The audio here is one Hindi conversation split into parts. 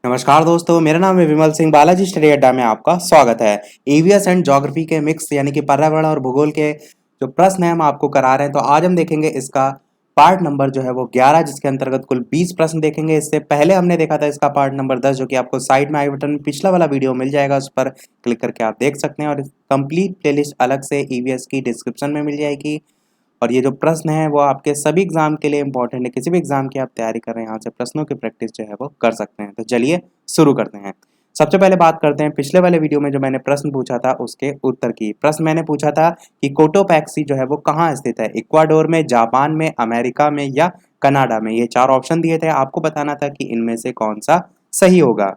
नमस्कार दोस्तों, मेरा नाम है विमल सिंह। बालाजी स्टडी अड्डा में आपका स्वागत है। ईवीएस एंड ज्योग्राफी के मिक्स यानी कि पर्यावरण और भूगोल के जो प्रश्न हैं हम आपको करा रहे हैं। तो आज हम देखेंगे इसका पार्ट नंबर जो है वो 11, जिसके अंतर्गत कुल 20 प्रश्न देखेंगे। इससे पहले हमने देखा था इसका पार्ट नंबर 10, जो कि आपको साइड में आई बटन में पिछला वाला वीडियो मिल जाएगा, उस पर क्लिक करके आप देख सकते हैं। और कंप्लीट प्लेलिस्ट अलग से ईवीएस की डिस्क्रिप्शन में मिल जाएगी। और ये जो प्रश्न है वो आपके सभी एग्जाम के लिए इंपॉर्टेंट है। किसी भी एग्जाम की आप तैयारी कर रहे हैं, यहाँ से प्रश्नों की प्रैक्टिस जो है वो कर सकते हैं। तो चलिए शुरू करते हैं। सबसे पहले बात करते हैं पिछले वाले वीडियो में जो मैंने प्रश्न पूछा था उसके उत्तर की। प्रश्न मैंने पूछा था कि कोटोपैक्सी जो है वो कहाँ स्थित है, इक्वाडोर में, जापान में, अमेरिका में या कनाडा में। ये 4 ऑप्शन दिए थे, आपको बताना था कि इनमें से कौन सा सही होगा।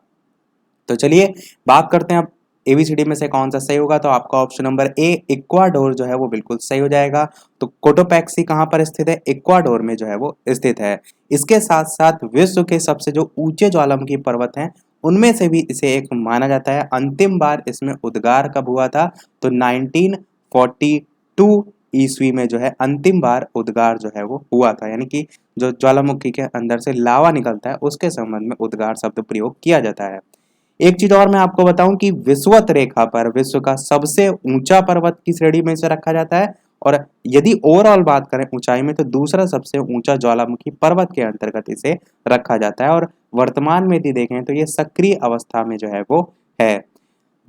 तो चलिए बात करते हैं अब एबीसीडी में से कौन सा सही होगा। तो आपका ऑप्शन नंबर ए इक्वाडोर जो है वो बिल्कुल सही हो जाएगा। तो कोटोपैक्सी कहाँ पर स्थित है, इक्वाडोर में जो है वो स्थित है। इसके साथ साथ विश्व के सबसे जो ऊंचे ज्वालामुखी पर्वत हैं उनमें से भी इसे एक माना जाता है। अंतिम बार इसमें उद्गार कब हुआ था, तो 1942 ईस्वी में जो है अंतिम बार उद्गार जो है वो हुआ था। यानी कि जो ज्वालामुखी के अंदर से लावा निकलता है उसके संबंध में उद्गार शब्द प्रयोग किया जाता है। एक चीज और मैं आपको बताऊं कि विषुवत रेखा पर विश्व का सबसे ऊंचा पर्वत किस श्रेणी में से रखा जाता है, और यदि ओवरऑल बात करें ऊंचाई में तो दूसरा सबसे ऊंचा ज्वालामुखी पर्वत के अंतर्गत इसे रखा जाता है। और वर्तमान में यदि देखें तो ये सक्रिय अवस्था में जो है वो है।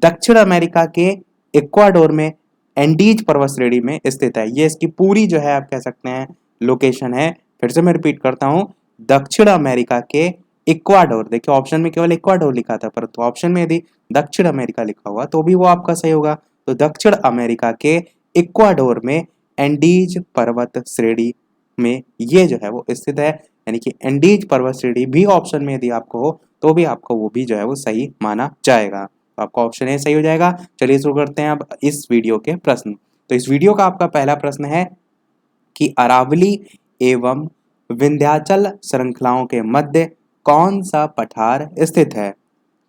दक्षिण अमेरिका के इक्वाडोर में एंडीज पर्वत श्रेणी में स्थित है। ये इसकी पूरी जो है आप कह सकते हैं लोकेशन है। फिर से मैं रिपीट करता हूं, दक्षिण अमेरिका के इक्वाडोर, देखिए ऑप्शन में केवल इक्वाडोर लिखा था, परंतु ऑप्शन में यदि दक्षिण अमेरिका लिखा हुआ तो भी वो आपका सही होगा। तो दक्षिण अमेरिका के इक्वाडोर में एंडीज पर्वत श्रेणी में ये जो है वो स्थित है। यानी कि एंडीज पर्वत श्रेणी भी ऑप्शन में यदि आपको हो तो भी आपको वो भी जो है वो सही माना जाएगा। तो आपका ऑप्शन ए सही हो जाएगा। चलिए शुरू करते हैं अब इस वीडियो के प्रश्न। तो इस वीडियो का आपका पहला प्रश्न है कि अरावली एवं विंध्याचल श्रृंखलाओं के मध्य कौन सा पठार स्थित है।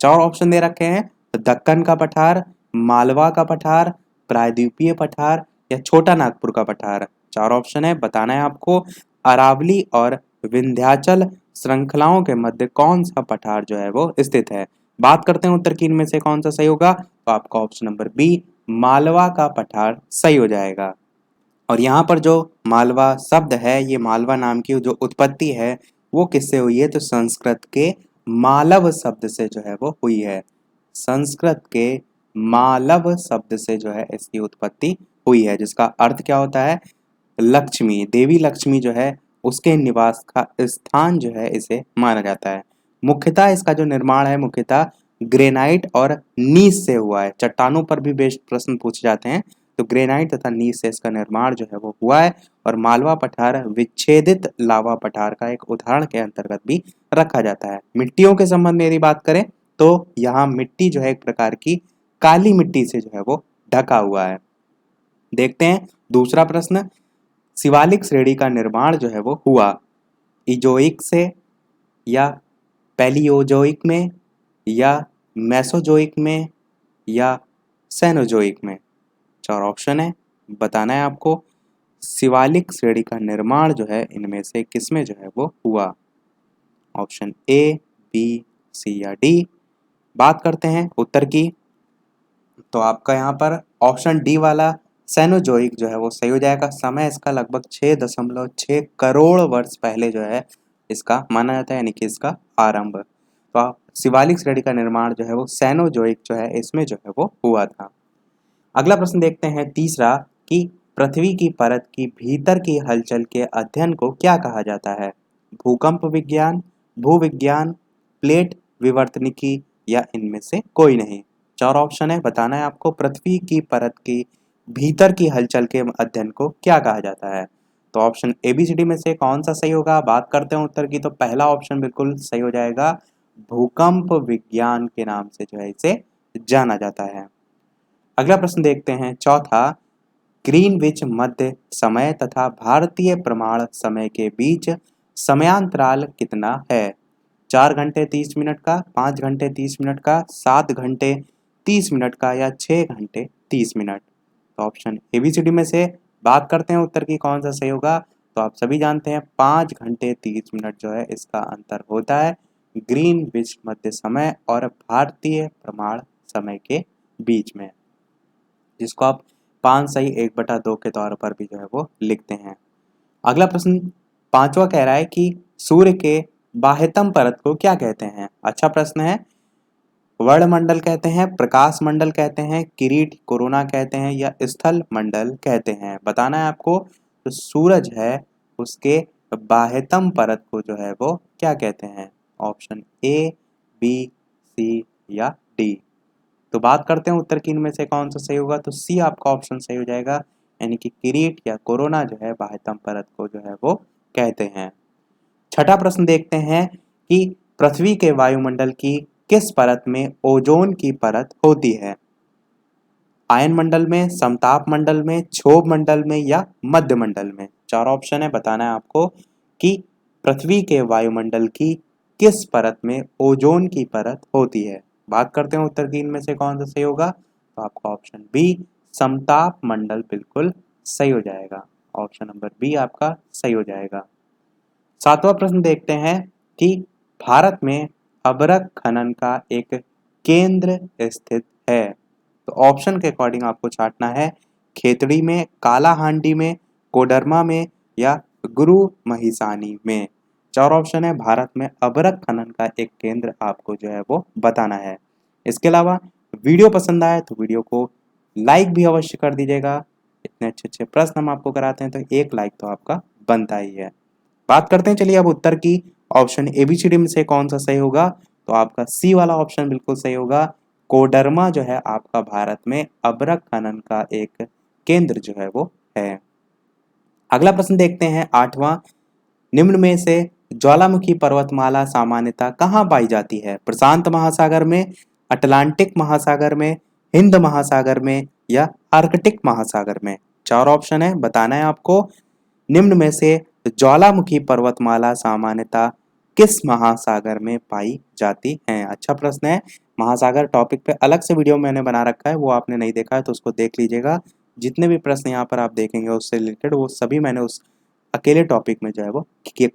4 ऑप्शन दे रखे हैं, दक्कन का पठार, मालवा का पठार, प्रायद्वीपीय पठार या छोटा नागपुर का पठार। 4 ऑप्शन है, बताना है आपको अरावली और विंध्याचल श्रृंखलाओं के मध्य कौन सा पठार जो है वो स्थित है। बात करते हैं उत्तर की इनमें से कौन सा सही होगा। तो आपका ऑप्शन नंबर बी मालवा का पठार सही हो जाएगा। और यहाँ पर जो मालवा शब्द है, ये मालवा नाम की जो उत्पत्ति है वो किससे हुई है, तो संस्कृत के मालव शब्द से जो है वो हुई है। संस्कृत के मालव शब्द से जो है इसकी उत्पत्ति हुई है, जिसका अर्थ क्या होता है, लक्ष्मी, देवी लक्ष्मी जो है उसके निवास का स्थान जो है इसे माना जाता है। मुख्यतः इसका जो निर्माण है मुख्यतः ग्रेनाइट और नीस से हुआ है। चट्टानों पर भी बेस्ड प्रश्न पूछे जाते हैं, तो ग्रेनाइट तथा नीस से इसका निर्माण जो है वो हुआ है। और मालवा पठार विच्छेदित लावा पठार का एक उदाहरण के अंतर्गत भी रखा जाता है। मिट्टियों के संबंध में यदि बात करें तो यहाँ मिट्टी जो है एक प्रकार की काली मिट्टी से जो है वो ढका हुआ है। देखते हैं दूसरा प्रश्न, शिवालिक श्रेणी का निर्माण जो है वो हुआ इजोइक से या पैलियोजोइक में या मेसोजोइक में या सेनोजोइक में। 4 ऑप्शन है, बताना है आपको शिवालिक श्रेणी का निर्माण जो है इनमें से किसमें जो है वो हुआ। ऑप्शन ए, बी, सी या डी। बात करते हैं उत्तर की, तो आपका यहाँ पर ऑप्शन डी वाला सेनोजोइक जो है वो सही हो जाएगा। समय इसका लगभग 6.6 करोड़ वर्ष पहले जो है इसका माना जाता है, यानी कि इसका आरंभ। तो आप शिवालिक श्रेणी का निर्माण जो है वो सेनोजोइक जो है इसमें जो है वो हुआ था। अगला प्रश्न देखते हैं तीसरा, कि पृथ्वी की परत की भीतर की हलचल के अध्ययन को क्या कहा जाता है। भूकंप विज्ञान, भूविज्ञान, प्लेट विवर्तनिकी या इनमें से कोई नहीं। 4 ऑप्शन है, बताना है आपको पृथ्वी की परत की भीतर की हलचल के अध्ययन को क्या कहा जाता है। तो ऑप्शन एबीसीडी में से कौन सा सही होगा। बात करते हैं उत्तर की, तो पहला ऑप्शन बिल्कुल सही हो जाएगा, भूकंप विज्ञान के नाम से जो है इसे जाना जाता है। अगला प्रश्न देखते हैं चौथा, ग्रीनविच मध्य समय तथा भारतीय प्रमाण समय के बीच समयांतराल कितना है। 4 घंटे 30 मिनट का, 5 घंटे 30 मिनट का, 7 घंटे 30 मिनट का या 6 घंटे 30 मिनट। तो ऑप्शन एबीसीडी में से बात करते हैं उत्तर की कौन सा सही होगा। तो आप सभी जानते हैं 5 घंटे 30 मिनट जो है इसका अंतर होता है। ग्रीनविच मध्य समय और भारतीय प्रमाण समय के बीच में, जिसको आप 5/1/2 के तौर पर भी जो है वो लिखते हैं। अगला प्रश्न 5वां कह रहा है कि सूर्य के बाह्यतम परत को क्या कहते हैं? अच्छा प्रश्न है। वर्णमंडल कहते हैं, प्रकाश मंडल कहते हैं, किरीट कोरोना कहते हैं या स्थल मंडल कहते हैं? बताना है आपको। तो सूरज है उसके बाह्यतम परत को जो है वो क्या कहते हैं? ऑप्शन ए, बी, सी या डी। तो बात करते हैं उत्तर की इनमें से कौन सा सही होगा। तो सी आपका ऑप्शन सही हो जाएगा, यानी कि किरीट या कोरोना जो है बाह्यतम परत को जो है वो कहते हैं। छठा प्रश्न देखते हैं कि पृथ्वी के वायुमंडल की किस परत में ओजोन की परत होती है? आयन मंडल में, समताप मंडल में, क्षोभ मंडल में या मध्य मंडल में? चार ऑप्शन है, बताना है आपको कि पृथ्वी के वायुमंडल की किस परत में ओजोन की परत होती है। बात करते हैं उत्तर की इनमें से कौन सा सही होगा। तो आपका ऑप्शन बी समताप मंडल बिल्कुल सही हो जाएगा। ऑप्शन नंबर बी आपका सही हो जाएगा। सातवां प्रश्न देखते हैं कि भारत में अभ्रक खनन का एक केंद्र स्थित है। तो ऑप्शन के अकॉर्डिंग आपको छांटना है, खेतड़ी में, कालाहांडी में, कोडरमा में या गुरु महिसानी में। चार ऑप्शन है, भारत में अभ्रक खनन का एक केंद्र आपको जो है वो बताना है। इसके अलावा वीडियो पसंद आए तो वीडियो को लाइक भी अवश्य कर दीजिएगा। इतने अच्छे अच्छे प्रश्न हम आपको कराते हैं तो एक लाइक तो आपका बनता ही है। बात करते हैं चलिए अब उत्तर की। ऑप्शन एबीसीडी में से कौन सा सही होगा। तो आपका सी वाला ऑप्शन बिल्कुल सही होगा। कोडरमा जो है आपका भारत में अभ्रक खनन का एक केंद्र जो है वो है। अगला प्रश्न देखते हैं आठवां। निम्न में से ज्वालामुखी पर्वतमाला सामान्यतः कहाँ पाई जाती है? प्रशांत महासागर में, अटलांटिक महासागर में, हिंद महासागर में या आर्कटिक महासागर में? चार ऑप्शन है, बताना है आपको। निम्न में से ज्वालामुखी पर्वतमाला सामान्यतः किस महासागर में पाई जाती है? अच्छा प्रश्न है। महासागर टॉपिक पे अलग से वीडियो मैंने बना रखा है, वो आपने नहीं देखा है तो उसको देख लीजिएगा। जितने भी प्रश्न यहाँ पर आप देखेंगे उससे रिलेटेड वो सभी मैंने उस अकेले टॉपिक में जो है वो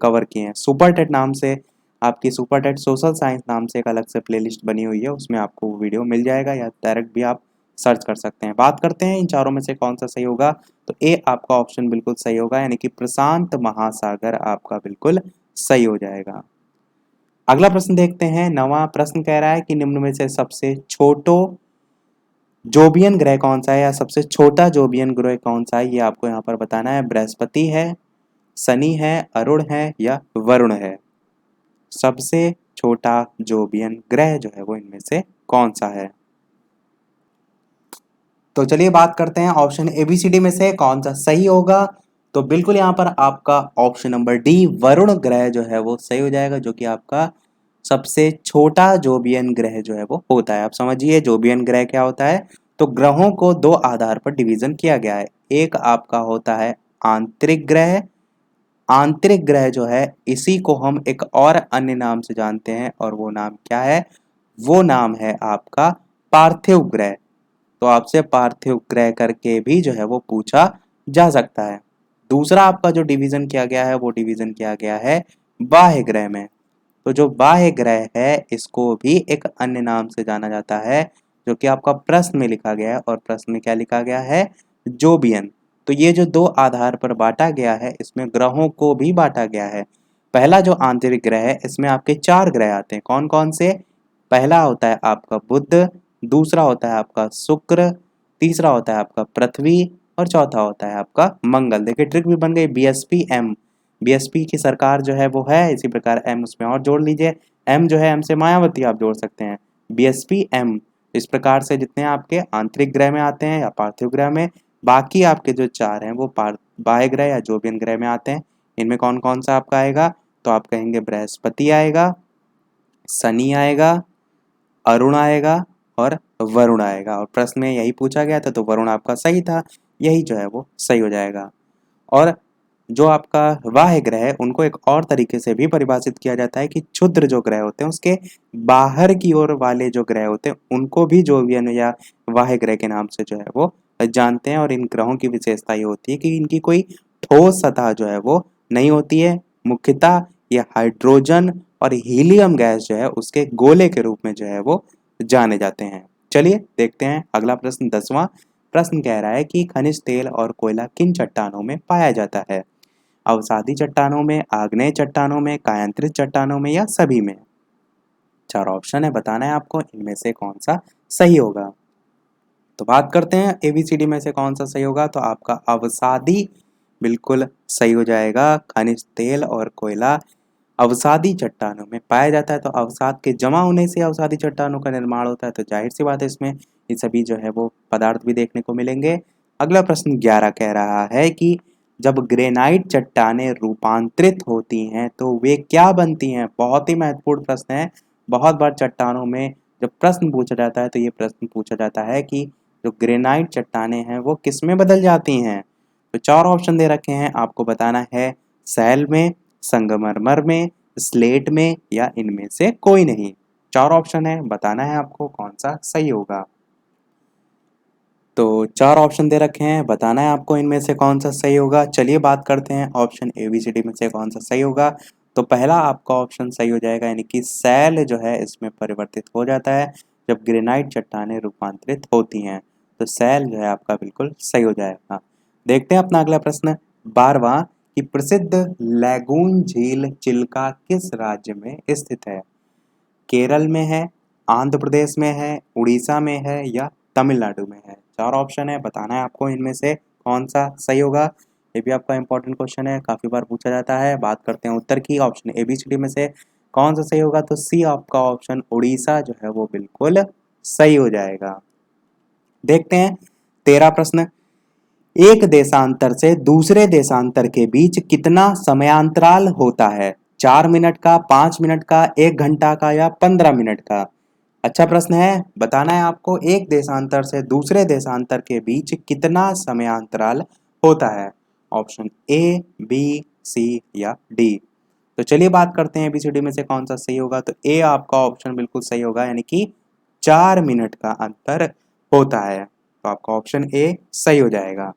कवर किए हैं। सुपर टेट नाम से आपकी सुपर टेट सोशल साइंस नाम से एक अलग से प्लेलिस्ट बनी हुई है, उसमें आपको वो वीडियो मिल जाएगा या डायरेक्ट भी आप सर्च कर सकते हैं। बात करते हैं इन चारों में से कौन सा सही होगा। तो ए आपका ऑप्शन बिल्कुल सही होगा, यानी कि प्रशांत महासागर आपका बिल्कुल सही हो जाएगा। अगला प्रश्न देखते हैं। नवा प्रश्न कह रहा है कि निम्न में से सबसे छोटो जोबियन ग्रह कौन सा है या सबसे छोटा जोबियन ग्रह कौन सा है, ये आपको यहाँ पर बताना है। बृहस्पति है, शनि है, अरुण है या वरुण है? सबसे छोटा जोबियन ग्रह जो है वो इनमें से कौन सा है? तो चलिए बात करते हैं ऑप्शन एबीसीडी में से कौन सा सही होगा। तो बिल्कुल यहाँ पर आपका ऑप्शन नंबर डी वरुण ग्रह जो है वो सही हो जाएगा, जो कि आपका सबसे छोटा जोबियन ग्रह जो है वो होता है। आप समझिए जोबियन ग्रह क्या होता है। तो ग्रहों को दो आधार पर डिवीजन किया गया है। एक आपका होता है आंतरिक ग्रह। आंतरिक ग्रह जो है इसी को हम एक और अन्य नाम से जानते हैं और वो नाम क्या है? वो नाम है आपका पार्थिव ग्रह। तो आपसे पार्थिव ग्रह करके भी जो है वो पूछा जा सकता है। दूसरा आपका जो डिवीजन किया गया है वो डिवीजन किया गया है बाह्य ग्रह में। तो जो बाह्य ग्रह है इसको भी एक अन्य नाम से जाना जाता है, जो कि आपका प्रश्न में लिखा गया है। और प्रश्न में क्या लिखा गया है? जोबियन। तो ये जो दो आधार पर बांटा गया है इसमें ग्रहों को भी बांटा गया है। पहला जो आंतरिक ग्रह है इसमें आपके चार ग्रह आते हैं। कौन कौन से? पहला होता है आपका बुध, दूसरा होता है आपका शुक्र, तीसरा होता है आपका पृथ्वी और चौथा होता है आपका मंगल। देखिए ट्रिक भी बन गई, बीएसपी एम। बीएसपी की सरकार जो है वो है, इसी प्रकार एम उसमें और जोड़ लीजिए। एम जो है एम से मायावती आप जोड़ सकते हैं, बीएसपी एम। इस प्रकार से जितने आपके आंतरिक ग्रह में आते हैं या पार्थिव ग्रह में, बाकी आपके जो चार हैं वो बाह्य ग्रह या जोबियन ग्रह में आते हैं। इनमें कौन कौन सा आपका आएगा? तो आप कहेंगे बृहस्पति आएगा, शनि आएगा, अरुण आएगा और वरुण आएगा। और प्रश्न में यही पूछा गया था तो वरुण आपका सही था, यही जो है वो सही हो जाएगा। और जो आपका बाह्य ग्रह है उनको एक और तरीके से भी परिभाषित किया जाता है कि क्षुद्र जो ग्रह होते हैं उसके बाहर की ओर वाले जो ग्रह होते हैं उनको भी जोवियन या बाह्य ग्रह के नाम से जो है वो जानते हैं। और इन ग्रहों की विशेषता ये होती है कि इनकी कोई ठोस सतह जो है वो नहीं होती है। मुख्यतः ये हाइड्रोजन और हीलियम गैस जो है उसके गोले के रूप में जो है वो जाने जाते हैं। चलिए देखते हैं अगला प्रश्न। 10वां प्रश्न कह रहा है कि खनिज तेल और कोयला किन चट्टानों में पाया जाता है? अवसादी चट्टानों में, आग्नेय चट्टानों में, कायांतरित चट्टानों में या सभी में? 4 ऑप्शन है, बताना है आपको इनमें से कौन सा सही होगा। तो बात करते हैं एबीसीडी में से कौन सा सही होगा। तो आपका अवसादी बिल्कुल सही हो जाएगा। खनिज तेल और कोयला अवसादी चट्टानों में पाया जाता है। तो अवसाद के जमा होने से अवसादी चट्टानों का निर्माण होता है। तो जाहिर सी बात है इसमें ये सभी जो है वो पदार्थ भी देखने को मिलेंगे। अगला प्रश्न 11 कह रहा है कि जब ग्रेनाइट चट्टानें रूपांतरित होती हैं तो वे क्या बनती हैं? बहुत ही महत्वपूर्ण प्रश्न है। बहुत बार चट्टानों में जब प्रश्न पूछा जाता है तो ये प्रश्न पूछा जाता है कि जो ग्रेनाइट चट्टानें हैं वो किस में बदल जाती हैं? तो 4 ऑप्शन दे रखे हैं, आपको बताना है सैल में, संगमरमर में, स्लेट में या इनमें से कोई नहीं। 4 ऑप्शन है, बताना है आपको कौन सा सही होगा। तो 4 ऑप्शन दे रखे हैं, बताना है आपको इनमें से कौन सा सही होगा। चलिए बात करते हैं ऑप्शन एबीसीडी में से कौन सा सही होगा। तो पहला आपका ऑप्शन सही हो जाएगा, यानी कि सैल जो है इसमें परिवर्तित हो जाता है जब ग्रेनाइट चट्टानें रूपांतरित होती हैं। तो सैल जो है आपका बिल्कुल सही हो जाएगा। देखते हैं अपना अगला प्रश्न 12वां कि प्रसिद्ध लैगून झील चिल्का किस राज्य में स्थित है? केरल में है, आंध्र प्रदेश में है, उड़ीसा में है या तमिलनाडु में है? 4 ऑप्शन है, बताना है आपको इनमें से कौन सा सही होगा। ये भी आपका इंपॉर्टेंट क्वेश्चन है, काफी बार पूछा जाता है। बात करते हैं उत्तर की। ऑप्शन एबीसीडी में से कौन सा सही होगा? तो सी आपका ऑप्शन उड़ीसा जो है वो बिल्कुल सही हो जाएगा। देखते हैं 13 प्रश्न। एक देशांतर से दूसरे देशांतर के बीच कितना समयांतराल होता है? 4 मिनट का, 5 मिनट का, 1 घंटा का या 15 मिनट का? अच्छा प्रश्न है, बताना है आपको एक देशांतर से दूसरे देशांतर के बीच कितना समयांतराल होता है? ऑप्शन ए, बी, सी या डी? तो चलिए बात करते हैं एबीसीडी में से कौन सा सही होगा। तो ए आपका ऑप्शन बिल्कुल सही होगा, यानी कि 4 मिनट का अंतर होता है। तो आपका ऑप्शन ए सही हो जाएगा।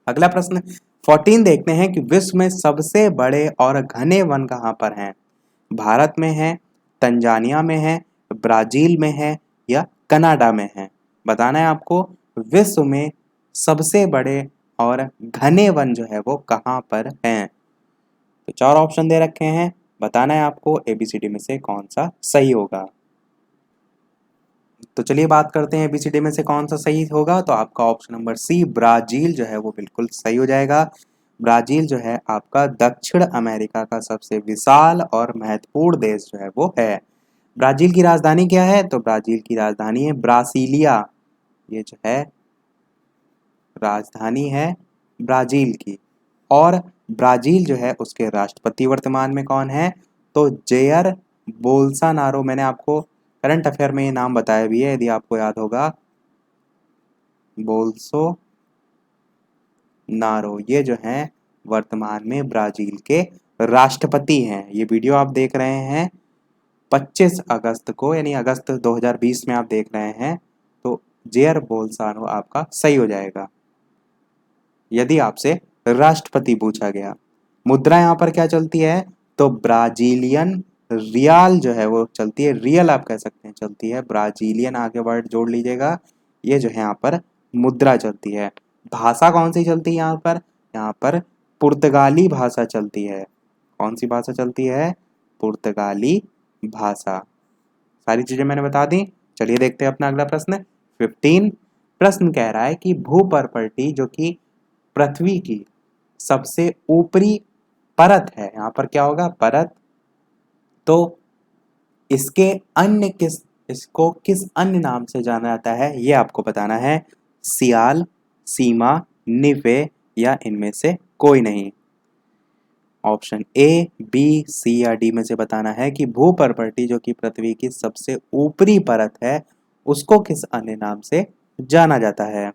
अगला प्रश्न 14 देखते हैं कि विश्व में सबसे बड़े और घने वन कहाँ पर हैं? भारत में है, तंजानिया में है, ब्राजील में है या कनाडा में है? बताना है आपको विश्व में सबसे बड़े और घने वन जो है वो कहाँ पर हैं। तो 4 ऑप्शन दे रखे हैं, बताना है आपको एबीसीडी में से कौन सा सही होगा। तो चलिए बात करते हैं एबीसीडी में से कौन सा सही होगा। तो आपका ऑप्शन नंबर सी ब्राजील जो है वो बिल्कुल सही हो जाएगा। ब्राजील जो है आपका दक्षिण अमेरिका का सबसे विशाल और महत्वपूर्ण देश जो है वो है। ब्राजील की राजधानी क्या है? तो ब्राजील की राजधानी है ब्रासीलिया। ये जो है राजधानी है ब्राजील की। और ब्राजील जो है उसके राष्ट्रपति वर्तमान में कौन है? तो जेयर बोल्सोनारो। मैंने आपको करंट अफेयर में ये नाम बताया भी है, यदि आपको याद होगा। बोल्सोनारो ये जो हैं वर्तमान में ब्राजील के राष्ट्रपति हैं। ये वीडियो आप देख रहे हैं 25 अगस्त को, यानी अगस्त 2020 में आप देख रहे हैं। तो जेयर बोल्सोनारो आपका सही हो जाएगा यदि आपसे राष्ट्रपति पूछा गया। मुद्रा यहाँ पर क्या चलती है? तो ब्राजीलियन रियाल जो है वो चलती है। रियल आप कह सकते हैं चलती है, ब्राजीलियन आगे वर्ड जोड़ लीजिएगा। ये जो है यहाँ पर मुद्रा चलती है। भाषा कौन सी चलती है यहाँ पर? यहाँ पर पुर्तगाली भाषा चलती है। कौन सी भाषा चलती है? पुर्तगाली भाषा। सारी चीजें मैंने बता दी। चलिए देखते हैं अपना अगला प्रश्न 15। प्रश्न कह रहा है कि भूपर्पटी जो कि पृथ्वी की सबसे ऊपरी परत है, यहाँ पर क्या होगा? परत। तो इसके अन्य किस इसको किस अन्य नाम से जाना जाता है, ये आपको बताना है। सियाल, सीमा, निवे या इनमें से कोई नहीं? ऑप्शन ए, बी, सी या डी में से बताना है कि भूपर्पटी जो कि पृथ्वी की सबसे ऊपरी परत है उसको किस अन्य नाम से जाना जाता है।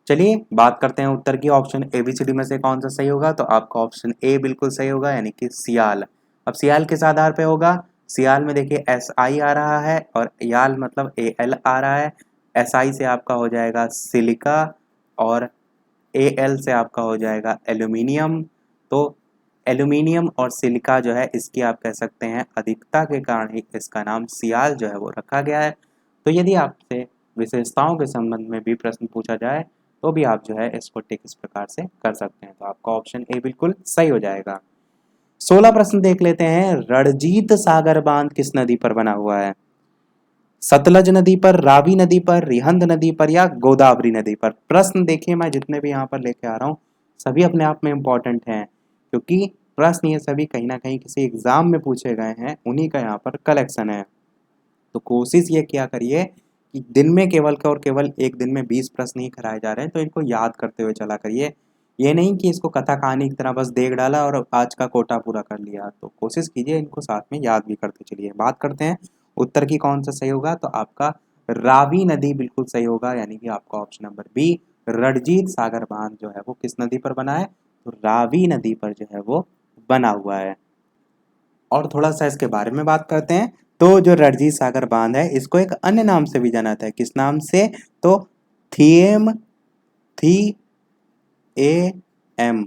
चलिए बात करते हैं उत्तर की। ऑप्शन एबीसीडी में से कौन सा सही होगा? तो आपका ऑप्शन ए बिल्कुल सही होगा, यानी कि सियाल। अब सियाल किस आधार पे होगा? सियाल में देखिए एस आई आ रहा है और याल मतलब ए एल आ रहा है। एस आई से आपका हो जाएगा सिलिका और ए एल से आपका हो जाएगा एल्यूमिनियम। तो एल्यूमिनियम और सिलिका जो है इसकी आप कह सकते हैं अधिकता के कारण ही इसका नाम सियाल जो है वो रखा गया है। तो यदि आपसे विशेषताओं के संबंध में भी प्रश्न पूछा जाए तो भी आप जो है इसको टिक इस प्रकार से कर सकते हैं। तो आपका ऑप्शन ए बिल्कुल सही हो जाएगा। 16 प्रश्न देख लेते हैं। रणजीत सागर बांध किस नदी पर बना हुआ है? सतलज नदी पर, रावी नदी पर, रिहंद नदी पर या गोदावरी नदी पर? प्रश्न देखिए मैं जितने भी यहाँ पर लेके आ रहा हूँ सभी अपने आप में इम्पोर्टेंट हैं, क्योंकि प्रश्न ये सभी कहीं ना कहीं किसी एग्जाम में पूछे गए हैं, उन्हीं का यहाँ पर कलेक्शन है। तो कोशिश ये किया करिए कि दिन में केवल का और केवल एक दिन में 20 प्रश्न ही कराए जा रहे हैं, तो इनको याद करते हुए चला करिए। ये नहीं कि इसको कथा कहानी की तरह बस देख डाला और आज का कोटा पूरा कर लिया। तो कोशिश कीजिए इनको साथ में याद भी करते चलिए। बात करते हैं उत्तर की कौन सा सही होगा, तो आपका रावी नदी बिल्कुल सही होगा, यानी कि आपका ऑप्शन नंबर बी रणजीत सागर बांध जो है वो किस नदी पर बना है, तो रावी नदी पर जो है वो बना हुआ है। और थोड़ा सा इसके बारे में बात करते हैं। तो जो रणजीत सागर बांध है इसको एक अन्य नाम से भी जाना जाता है। किस नाम से? तो थिएम थी ए एम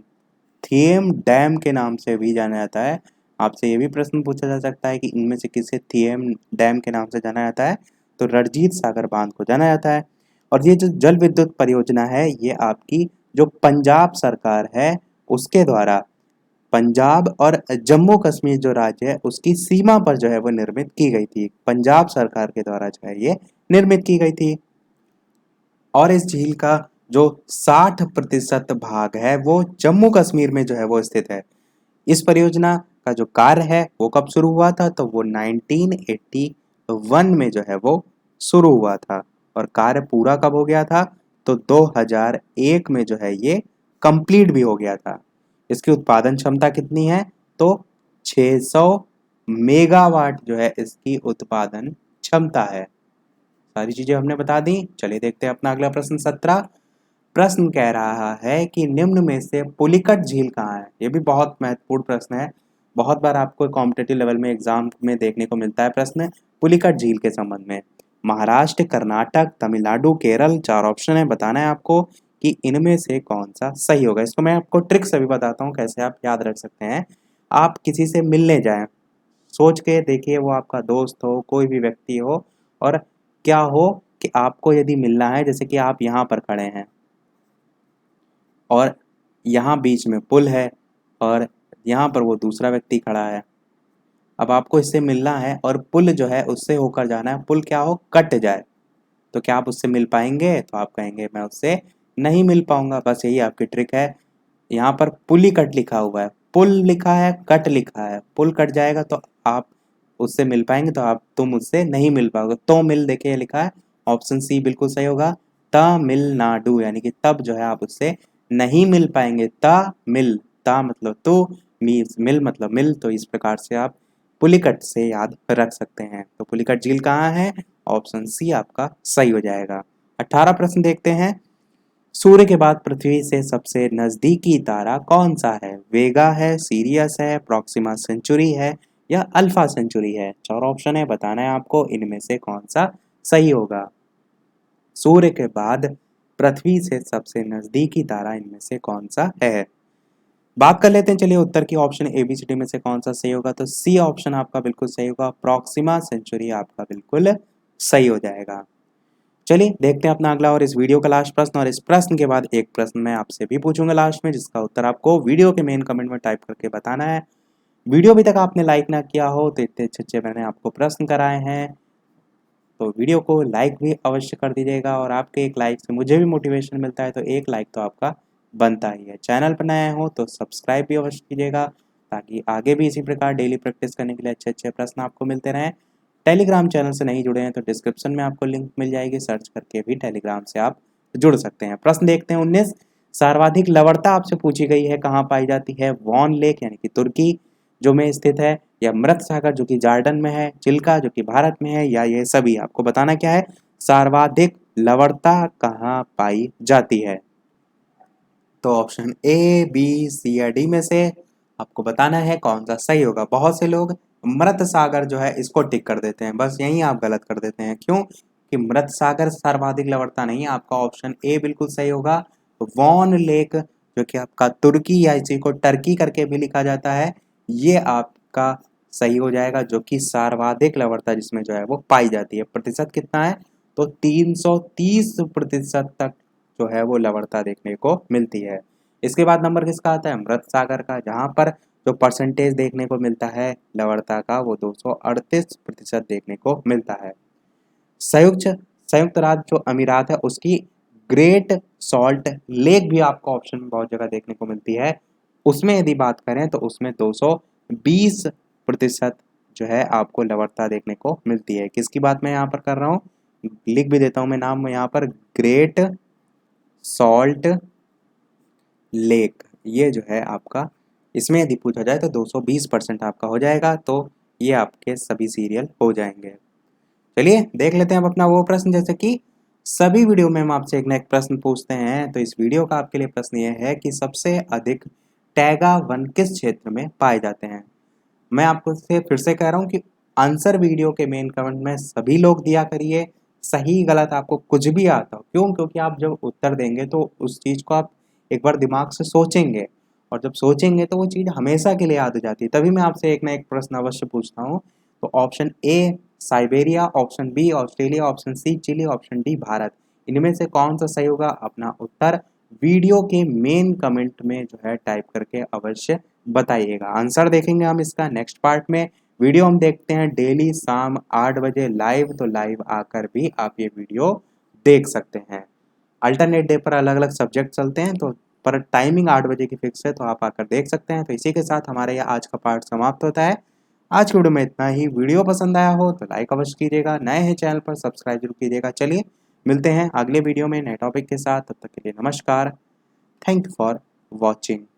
थिएम डैम के नाम से भी जाना जाता है। आपसे ये भी प्रश्न पूछा जा सकता है कि इनमें से किसे थिएम डैम के नाम से जाना जाता है, तो रणजीत सागर बांध को जाना जाता है। और ये जो जल विद्युत परियोजना है ये आपकी जो पंजाब सरकार है उसके द्वारा पंजाब और जम्मू कश्मीर जो राज्य है उसकी सीमा पर जो है वो निर्मित की गई थी। पंजाब सरकार के द्वारा जो है ये निर्मित की गई थी। और इस झील का जो 60% भाग है वो जम्मू कश्मीर में जो है वो स्थित है। इस परियोजना का जो कार्य है वो कब शुरू हुआ था, तो वो 1981 में जो है वो शुरू हुआ था। और कार्य पूरा कब हो गया था, तो 2001 में जो है ये कंप्लीट भी हो गया था। इसकी उत्पादन क्षमता कितनी है, तो 600 मेगावाट जो है इसकी उत्पादन क्षमता है। सारी चीजें हमने बता दी। चलिए देखते हैं अपना अगला प्रश्न 17। प्रश्न कह रहा है कि निम्न में से पुलिकट झील कहाँ है? ये भी बहुत महत्वपूर्ण प्रश्न है। बहुत बार आपको कॉम्पिटेटिव लेवल में एग्जाम में देखने को मिलता है प्रश्न पुलिकट झील के संबंध में। महाराष्ट्र, कर्नाटक, तमिलनाडु, केरल, 4 ऑप्शन है। बताना है आपको कि इनमें से कौन सा सही होगा। इसको मैं आपको ट्रिक से भी बताता हूँ कैसे आप याद रख सकते हैं। आप किसी से मिलने जाएं, सोच के देखिए वो आपका दोस्त हो, कोई भी व्यक्ति हो, और क्या हो कि आपको यदि मिलना है, जैसे कि आप यहाँ पर खड़े हैं और यहाँ बीच में पुल है और यहाँ पर वो दूसरा व्यक्ति खड़ा है। अब आपको इससे मिलना है और पुल जो है उससे होकर जाना है, पुल क्या हो कट जाए, तो क्या आप उससे मिल पाएंगे? तो आप कहेंगे मैं उससे नहीं मिल पाऊंगा। बस यही आपकी ट्रिक है। यहाँ पर पुली कट लिखा हुआ है, पुल लिखा है, कट लिखा है। पुल कट जाएगा तो आप उससे मिल पाएंगे, तो आप तुम उससे नहीं मिल पाओगे। तो मिल देखिए लिखा है, ऑप्शन सी बिल्कुल सही होगा। तमिलनाडु, यानी कि तब जो है आप उससे नहीं मिल पाएंगे। मिल, ता मतलब तो, मिल मतलब मिल। तो इस प्रकार से आप पुलिकट से याद रख सकते हैं। तो पुलिकट झील कहाँ है? ऑप्शन सी आपका सही हो जाएगा। 18 प्रश्न देखते हैं। सूर्य के बाद पृथ्वी से सबसे नजदीकी तारा कौन सा है? वेगा है, सीरियस है, प्रॉक्सिमा सेंचुरी है या अल्फा सेंचुरी है? 4 ऑप्शन है। बताना है आपको इनमें से कौन सा सही होगा। सूर्य के बाद पृथ्वी से सबसे नजदीकी तारा इनमें से कौन सा है? बात कर लेते हैं चलिए उत्तर की। ऑप्शन एबीसीडी में से कौन सा सही होगा, तो सी ऑप्शन आपका बिल्कुल सही होगा। प्रॉक्सिमा सेंचुरी आपका बिल्कुल सही हो जाएगा। चलिए देखते हैं अपना अगला और इस वीडियो का लास्ट प्रश्न। और इस प्रश्न के बाद एक प्रश्न मैं आपसे भी पूछूंगा लास्ट में, जिसका उत्तर आपको वीडियो के मेन कमेंट में टाइप करके बताना है। वीडियो अभी तक आपने लाइक ना किया हो तो इतने अच्छे अच्छे मैंने आपको प्रश्न कराए हैं, तो वीडियो को लाइक भी अवश्य कर दीजिएगा। और आपके एक लाइक से मुझे भी मोटिवेशन मिलता है, तो एक लाइक तो आपका बनता ही है। चैनल पर नए हो तो सब्सक्राइब भी अवश्य कीजिएगा, ताकि आगे भी इसी प्रकार डेली प्रैक्टिस करने के लिए अच्छे अच्छे प्रश्न आपको मिलते रहें। टेलीग्राम चैनल से नहीं जुड़े हैं तो डिस्क्रिप्शन में आपको लिंक मिल जाएगी, सर्च करके भी टेलीग्राम से आप जुड़ सकते हैं। प्रश्न देखते हैं 19। सर्वाधिक लवणता आपसे पूछी गई है, कहाँ पाई जाती है? वॉन लेक यानी कि तुर्की जो में स्थित है, या मृत सागर जो कि जॉर्डन में है, चिल्का जो कि भारत में है, या ये सभी? आपको बताना क्या है, सर्वाधिक लवणता कहाँ पाई जाती है। तो ऑप्शन ए, बी, सी या डी में से आपको बताना है कौन सा सही होगा। बहुत से लोग मृत सागर जो है इसको टिक कर देते हैं, बस यही आप गलत कर देते हैं। क्यों? कि मृत सागर सर्वाधिक लवणता नहीं है। आपका ऑप्शन ए बिल्कुल सही होगा। वॉन लेक जो कि आपका तुर्की या इसी को टर्की करके भी लिखा जाता है, ये आपका सही हो जाएगा, जो कि सर्वाधिक लवणता जिसमें जो है वो पाई जाती है। प्रतिशत कितना है, तो 330% तक जो है वो लवणता देखने को मिलती है। इसके बाद नंबर किसका आता है, मृत सागर का, जहाँ पर जो परसेंटेज देखने को मिलता है लवणता का वो 238% देखने को मिलता है। संयुक्त संयुक्त राज्य जो अमीरात है उसकी ग्रेट सॉल्ट लेक भी आपको ऑप्शन में बहुत जगह देखने को मिलती है, उसमें यदि बात करें तो उसमें 220% जो है आपको लवणता देखने को मिलती है। किसकी बात मैं यहाँ पर कर रहा हूँ, लिख भी देता हूँ मैं नाम यहाँ पर, ग्रेट सॉल्ट लेक, ये जो है आपका, इसमें यदि पूछा जाए तो 220% आपका हो जाएगा, तो ये आपके सभी सीरियल हो जाएंगे। चलिए देख लेते हैं अब अपना वो प्रश्न, जैसे कि सभी वीडियो में हम आपसे एक ना एक प्रश्न पूछते हैं, तो इस वीडियो का आपके लिए प्रश्न ये है कि सबसे अधिक टैगा वन किस क्षेत्र में पाए जाते हैं। मैं आपको से फिर से कह रहा हूँ कि आंसर वीडियो के मेन कमेंट में सभी लोग दिया करिए, सही गलत आपको कुछ भी आता हो, क्यों, क्योंकि आप जब उत्तर देंगे तो उस चीज़ को आप एक बार दिमाग से सोचेंगे, और जब सोचेंगे तो वो चीज़ हमेशा के लिए याद हो जाती है। तभी मैं आपसे एक ना एक प्रश्न अवश्य पूछता हूँ। तो option A Siberia, option B Australia, option C Chile, option D Bharat, इनमें से कौन सा सही होगा, अपना उत्तर वीडियो के मेन कमेंट में जो है टाइप करके अवश्य बताइएगा। आंसर देखेंगे हम इसका नेक्स्ट पार्ट में। वीडियो हम देखते हैं डेली शाम 8 बजे लाइव, तो लाइव आकर भी आप ये वीडियो देख सकते हैं। अल्टरनेट डे पर अलग अलग सब्जेक्ट चलते हैं, तो पर टाइमिंग 8 बजे की फिक्स है, तो आप आकर देख सकते हैं। तो इसी के साथ हमारे यहाँ आज का पार्ट समाप्त होता है। आज की वीडियो में इतना ही। वीडियो पसंद आया हो तो लाइक अवश्य कीजिएगा, नए हैं चैनल पर सब्सक्राइब जरूर कीजिएगा। चलिए मिलते हैं अगले वीडियो में नए टॉपिक के साथ, तब तक के लिए नमस्कार। Thank you for watching.